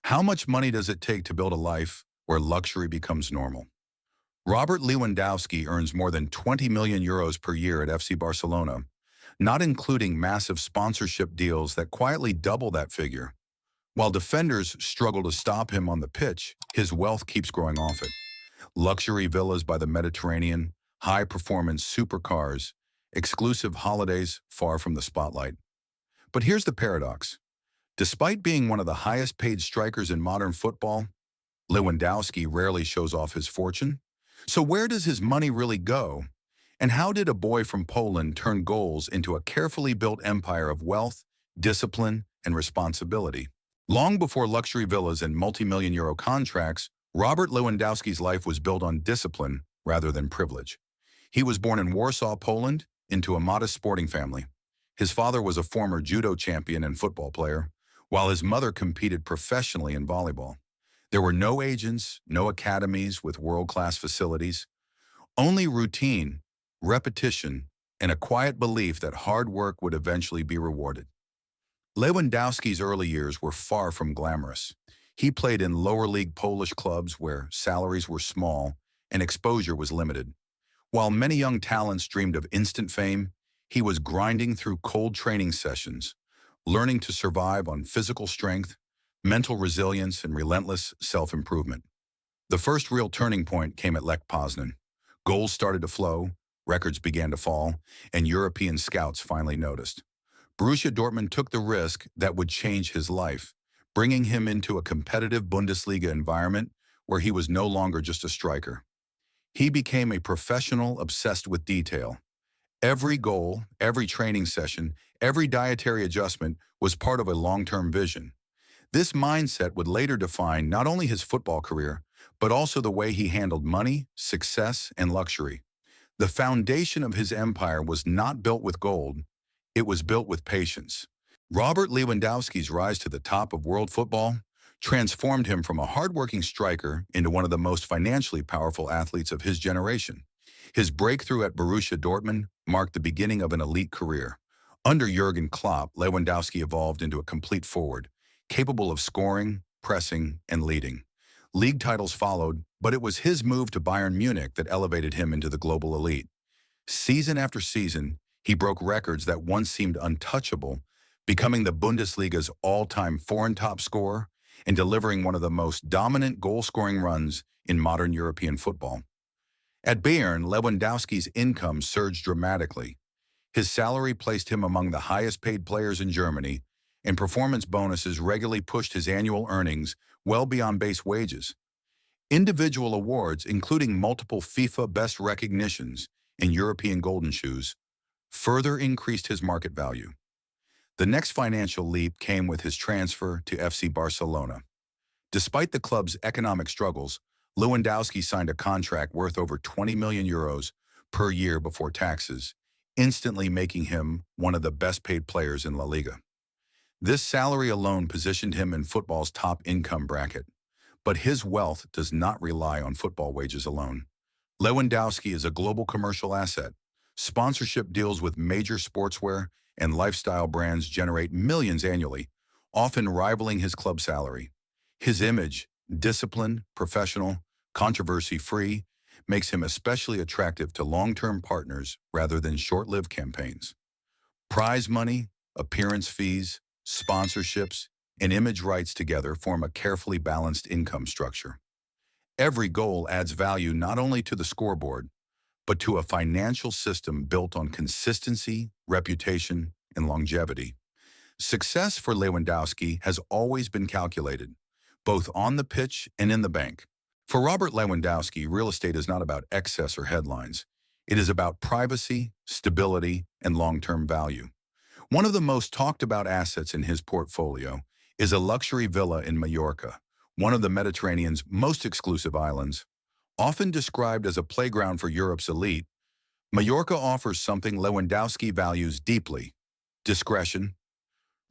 How much money does it take to build a life where luxury becomes normal? Robert Lewandowski earns more than 20 million euros per year at FC Barcelona, not including massive sponsorship deals that quietly double that figure. While defenders struggle to stop him on the pitch, his wealth keeps growing off it. Luxury villas by the Mediterranean, high-performance supercars, exclusive holidays far from the spotlight. But here's the paradox. Despite being one of the highest-paid strikers in modern football, Lewandowski rarely shows off his fortune. So where does his money really go? And how did a boy from Poland turn goals into a carefully built empire of wealth, discipline, and responsibility? Long before luxury villas and multi-million euro contracts, Robert Lewandowski's life was built on discipline rather than privilege. He was born in Warsaw, Poland, into a modest sporting family. His father was a former judo champion and football player, while his mother competed professionally in volleyball. There were no agents, no academies with world-class facilities, only routine, repetition, and a quiet belief that hard work would eventually be rewarded. Lewandowski's early years were far from glamorous. He played in lower-league Polish clubs where salaries were small and exposure was limited. While many young talents dreamed of instant fame, he was grinding through cold training sessions, learning to survive on physical strength, mental resilience, and relentless self-improvement. The first real turning point came at Lech Poznan. Goals started to flow, records began to fall, and European scouts finally noticed. Borussia Dortmund took the risk that would change his life, bringing him into a competitive Bundesliga environment where he was no longer just a striker. He became a professional obsessed with detail. Every goal, every training session, every dietary adjustment was part of a long-term vision. This mindset would later define not only his football career, but also the way he handled money, success, and luxury. The foundation of his empire was not built with gold, it was built with patience. Robert Lewandowski's rise to the top of world football transformed him from a hardworking striker into one of the most financially powerful athletes of his generation. His breakthrough at Borussia Dortmund marked the beginning of an elite career. Under Jurgen Klopp, Lewandowski evolved into a complete forward, capable of scoring, pressing, and leading. League titles followed, but it was his move to Bayern Munich that elevated him into the global elite. Season after season, he broke records that once seemed untouchable, becoming the Bundesliga's all-time foreign top scorer and delivering one of the most dominant goal-scoring runs in modern European football. At Bayern, Lewandowski's income surged dramatically. His salary placed him among the highest-paid players in Germany, and performance bonuses regularly pushed his annual earnings well beyond base wages. Individual awards, including multiple FIFA Best Recognitions and European Golden Shoes, further increased his market value. The next financial leap came with his transfer to FC Barcelona. Despite the club's economic struggles, Lewandowski signed a contract worth over 20 million euros per year before taxes, instantly making him one of the best-paid players in La Liga. This salary alone positioned him in football's top income bracket, but his wealth does not rely on football wages alone. Lewandowski is a global commercial asset. Sponsorship deals with major sportswear and lifestyle brands generate millions annually, often rivaling his club salary. His image, disciplined, professional, controversy-free, makes him especially attractive to long-term partners rather than short-lived campaigns. Prize money, appearance fees, sponsorships, and image rights together form a carefully balanced income structure. Every goal adds value not only to the scoreboard, but to a financial system built on consistency, reputation, and longevity. Success for Lewandowski has always been calculated, both on the pitch and in the bank. For Robert Lewandowski, real estate is not about excess or headlines. It is about privacy, stability, and long-term value. One of the most talked about assets in his portfolio is a luxury villa in Mallorca, one of the Mediterranean's most exclusive islands. Often described as a playground for Europe's elite, Mallorca offers something Lewandowski values deeply: discretion.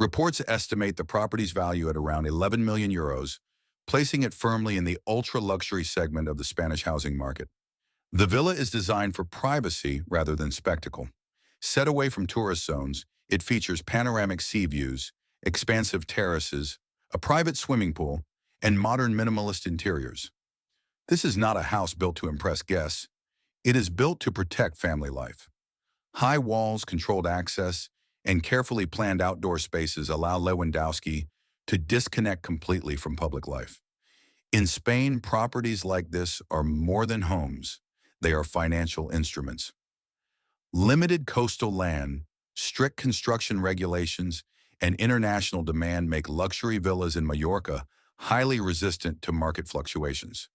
Reports estimate the property's value at around 11 million euros, placing it firmly in the ultra-luxury segment of the Spanish housing market. The villa is designed for privacy rather than spectacle. Set away from tourist zones, it features panoramic sea views, expansive terraces, a private swimming pool, and modern minimalist interiors. This is not a house built to impress guests. It is built to protect family life. High walls, controlled access, and carefully planned outdoor spaces allow Lewandowski to disconnect completely from public life. In Spain, properties like this are more than homes. They are financial instruments. Limited coastal land, strict construction regulations, and international demand make luxury villas in Mallorca highly resistant to market fluctuations.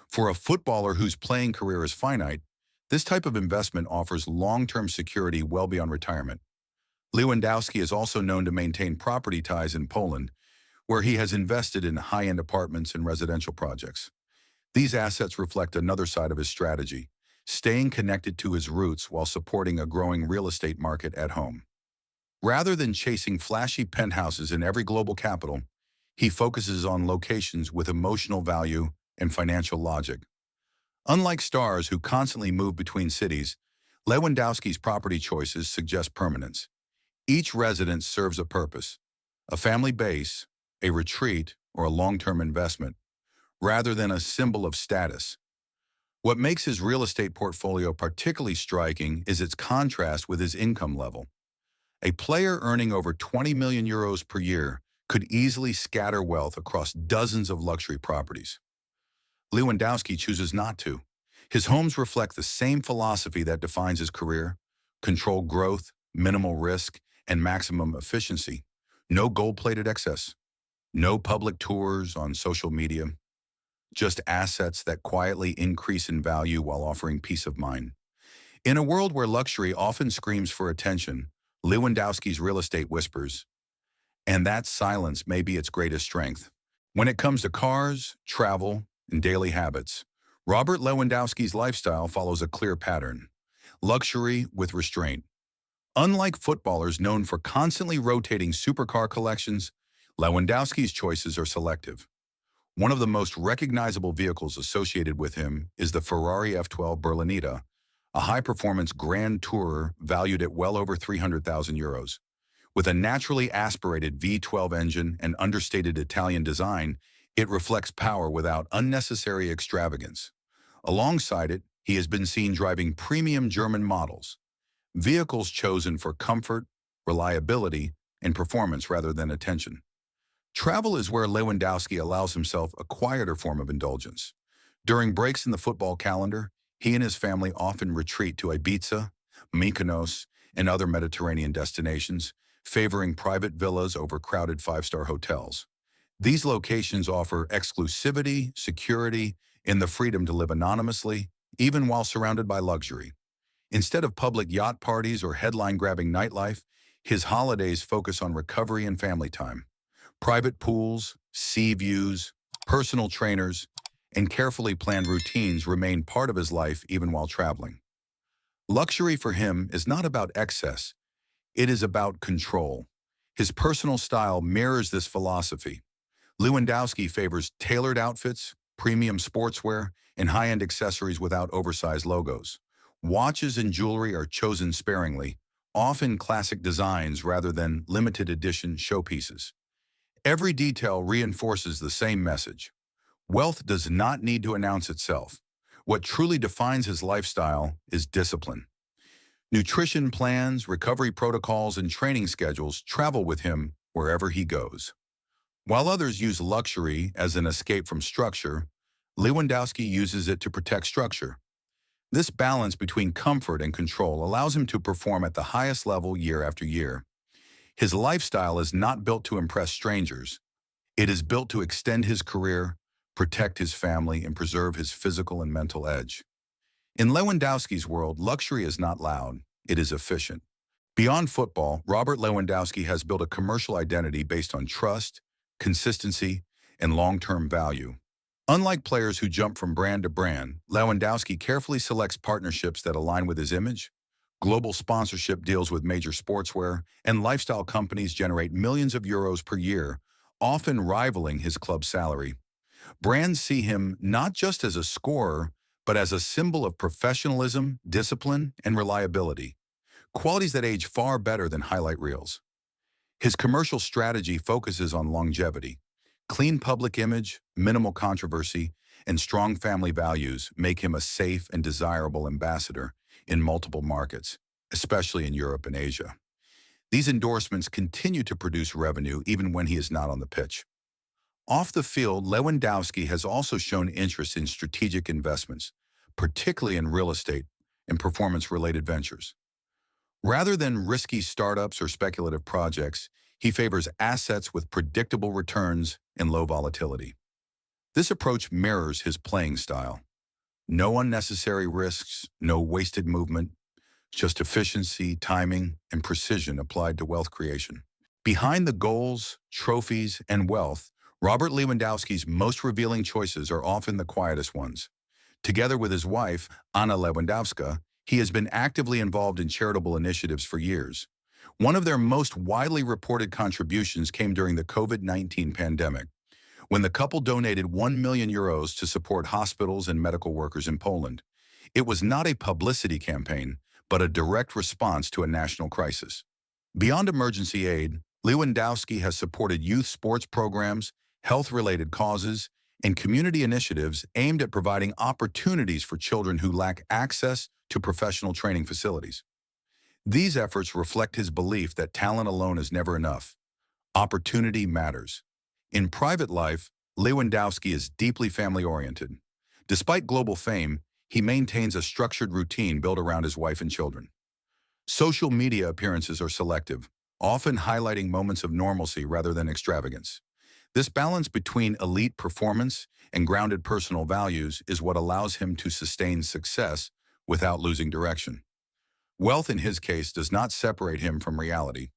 For a footballer whose playing career is finite, this type of investment offers long-term security well beyond retirement. Lewandowski is also known to maintain property ties in Poland, where he has invested in high-end apartments and residential projects. These assets reflect another side of his strategy, staying connected to his roots while supporting a growing real estate market at home. Rather than chasing flashy penthouses in every global capital, he focuses on locations with emotional value and financial logic. Unlike stars who constantly move between cities, Lewandowski's property choices suggest permanence. Each residence serves a purpose, a family base, a retreat, or a long-term investment, rather than a symbol of status. What makes his real estate portfolio particularly striking is its contrast with his income level. A player earning over 20 million euros per year could easily scatter wealth across dozens of luxury properties. Lewandowski chooses not to. His homes reflect the same philosophy that defines his career: controlled growth, minimal risk, and maximum efficiency. No gold-plated excess. No public tours on social media. Just assets that quietly increase in value while offering peace of mind. In a world where luxury often screams for attention, Lewandowski's real estate whispers, and that silence may be its greatest strength. When it comes to cars, travel, and daily habits, Robert Lewandowski's lifestyle follows a clear pattern: luxury with restraint. Unlike footballers known for constantly rotating supercar collections, Lewandowski's choices are selective. One of the most recognizable vehicles associated with him is the Ferrari F12 Berlinetta, a high-performance Grand Tourer valued at well over 300,000 euros. With a naturally aspirated V12 engine and understated Italian design, it reflects power without unnecessary extravagance. Alongside it, he has been seen driving premium German models, vehicles chosen for comfort, reliability, and performance rather than attention. Travel is where Lewandowski allows himself a quieter form of indulgence. During breaks in the football calendar, he and his family often retreat to Ibiza, Mykonos, and other Mediterranean destinations, favoring private villas over crowded five-star hotels. These locations offer exclusivity, security, and the freedom to live anonymously, even while surrounded by luxury. Instead of public yacht parties or headline-grabbing nightlife, his holidays focus on recovery and family time. Private pools, sea views, personal trainers, and carefully planned routines remain part of his life even while traveling. Luxury for him is not about excess, it is about control. His personal style mirrors this philosophy. Lewandowski favors tailored outfits, premium sportswear, and high-end accessories without oversized logos. Watches and jewelry are chosen sparingly, often classic designs rather than limited edition showpieces. Every detail reinforces the same message. Wealth does not need to announce itself. What truly defines his lifestyle is discipline. Nutrition plans, recovery protocols, and training schedules travel with him wherever he goes. While others use luxury as an escape from structure, Lewandowski uses it to protect structure. This balance between comfort and control allows him to perform at the highest level year after year. His lifestyle is not built to impress strangers. It is built to extend his career, protect his family, and preserve his physical and mental edge. In Lewandowski's world, luxury is not loud, it is efficient. Beyond football, Robert Lewandowski has built a commercial identity based on trust, consistency, and long-term value. Unlike players who jump from brand to brand, Lewandowski carefully selects partnerships that align with his image. Global sponsorship deals with major sportswear, and lifestyle companies generate millions of euros per year, often rivaling his club salary. Brands see him not just as a scorer, but as a symbol of professionalism, discipline, and reliability, qualities that age far better than highlight reels. His commercial strategy focuses on longevity, Clean public image, minimal controversy, and strong family values make him a safe and desirable ambassador in multiple markets, especially in Europe and Asia. These endorsements continue to produce revenue even when he is not on the pitch. Off the field, Lewandowski has also shown interest in strategic investments, particularly in real estate and performance-related ventures. Rather than risky startups or speculative projects, he favors assets with predictable returns and low volatility. This approach mirrors his playing style. No unnecessary risks, no wasted movement, just efficiency, timing, and precision applied to wealth creation. Behind the goals, trophies, and wealth, Robert Lewandowski's most revealing choices are often the quietest ones. Together with his wife, Anna Lewandowska, he has been actively involved in charitable initiatives for years. One of their most widely reported contributions came during the COVID-19 pandemic, when the couple donated €1 million to support hospitals and medical workers in Poland. It was not a publicity campaign, but a direct response to a national crisis. Beyond emergency aid, Lewandowski has supported youth sports programs, health-related causes, and community initiatives aimed at providing opportunities for children who lack access to professional training facilities. These efforts reflect his belief that talent alone is never enough. Opportunity matters. In private life, Lewandowski is deeply family-oriented. Despite global fame, he maintains a structured routine built around his wife and children. Social media appearances are selective, often highlighting moments of normalcy rather than extravagance. This balance between elite performance and grounded personal values is what allows him to sustain success without losing direction. Wealth in his case does not separate him from reality.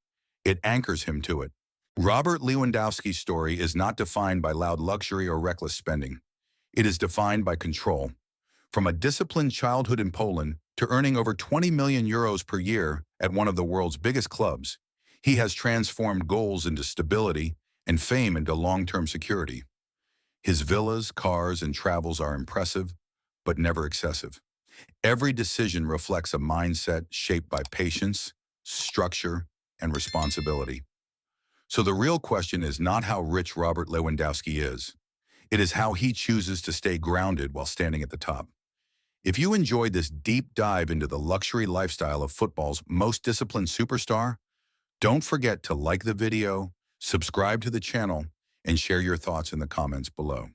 It anchors him to it. Robert Lewandowski's story is not defined by loud luxury or reckless spending. It is defined by control. From a disciplined childhood in Poland to earning over €20 million per year at one of the world's biggest clubs, he has transformed goals into stability and fame into long-term security. His villas, cars, and travels are impressive, but never excessive. Every decision reflects a mindset shaped by patience, structure, and responsibility. So the real question is not how rich Robert Lewandowski is. It is how he chooses to stay grounded while standing at the top. If you enjoyed this deep dive into the luxury lifestyle of football's most disciplined superstar, don't forget to like the video, subscribe to the channel, and share your thoughts in the comments below.